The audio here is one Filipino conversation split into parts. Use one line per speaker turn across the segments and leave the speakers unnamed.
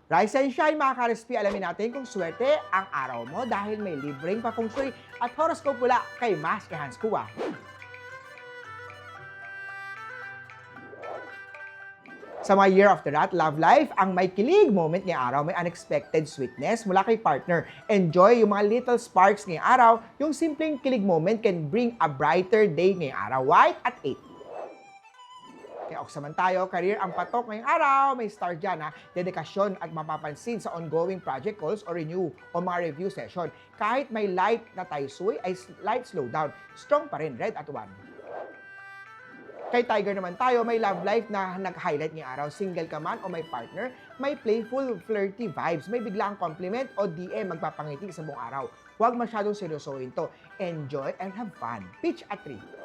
Rise and shine mga ka-recipe, alamin natin kung swerte ang araw mo dahil may libreng pa-feng shui at horoscope mula kay Master Hans Kua. Sa mga year after that, love life, ang may kilig moment ngayong araw, may unexpected sweetness mula kay partner. Enjoy yung mga little sparks ngayong araw, yung simpleng kilig moment can bring a brighter day ngayong araw. White at 8. Kaya oksaman tayo, career ang patok ngayong araw, may star dyan ha, dedikasyon at mapapansin sa ongoing project calls o renew o mga review session. Kahit may light na taisui ay light slowdown, strong pa rin, red at 1. Kay Tiger naman tayo, may love life na nag-highlight ngayong araw, single ka man o may partner, may playful, flirty vibes, may biglaang compliment o DM magpapangiti sa buong araw. Huwag masyadong seryosohin to, enjoy and have fun. Pitch at 3.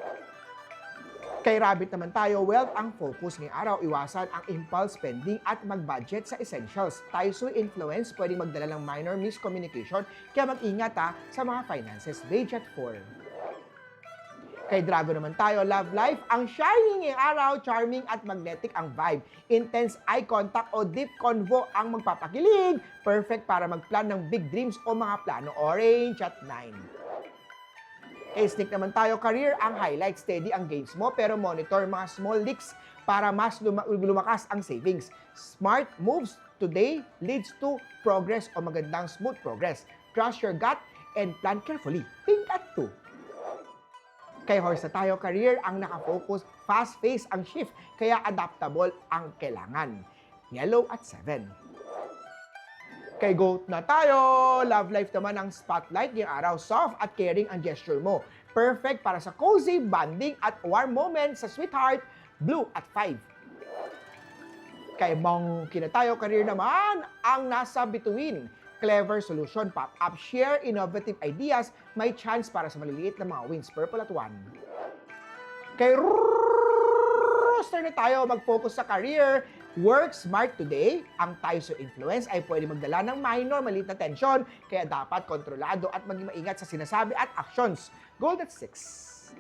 Kay Rabbit naman tayo, wealth ang focus ngayong araw, iwasan ang impulse spending at mag-budget sa essentials. Taisui influence, pwedeng magdala ng minor miscommunication, kaya mag-ingat sa mga finances. Beige at 4. Kay Drago naman tayo, love life, ang shining ngayong araw, charming at magnetic ang vibe. Intense eye contact o deep convo ang magpapakilig. Perfect para magplan ng big dreams o mga plano. Orange at 9. Kay Sneak naman tayo, career ang highlight, steady ang gains mo pero monitor mga small leaks para mas lumakas ang savings. Smart moves today leads to progress o magandang smooth progress. Trust your gut and plan carefully. Pink at 2. Kay Horse na tayo, career ang nakafocus, fast-paced ang shift, kaya adaptable ang kailangan. Yellow at 7. Kay Goat na tayo, love life naman ang spotlight ngayong araw, soft at caring ang gesture mo. Perfect para sa cozy, bonding at warm moment sa sweetheart, blue at 5. Kay Monkey na tayo, career naman ang nasa between. Clever solution, pop-up, share innovative ideas, may chance para sa maliliit na mga wins, purple at 1. Kay Rooster na tayo, mag-focus sa career, work smart today, ang tayo sa influence ay pwede magdala ng minor, maliit na tension, kaya dapat kontrolado at maging maingat sa sinasabi at actions. Gold at 6.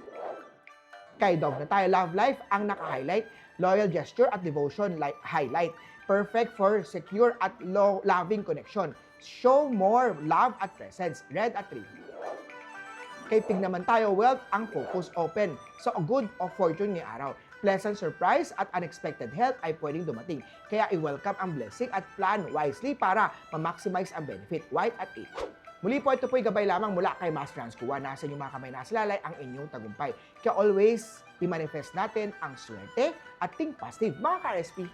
Kay Dog na tayo, love life, ang naka-highlight, loyal gesture at devotion highlight. Perfect for secure at loving connection. Show more love at presence. Red at 3. Kay Pig naman tayo, wealth ang focus, open. So, a good of fortune ni araw. Pleasant surprise at unexpected help ay pwedeng dumating. Kaya i-welcome ang blessing at plan wisely para ma-maximize ang benefit. White at 8. Muli po, ito po'y gabay lamang mula kay Master Hans Kua. Nasa inyong mga kamay nasa lalay ang inyong tagumpay. Kaya always, i-manifest natin ang swerte at think positive, mga ka-RSP.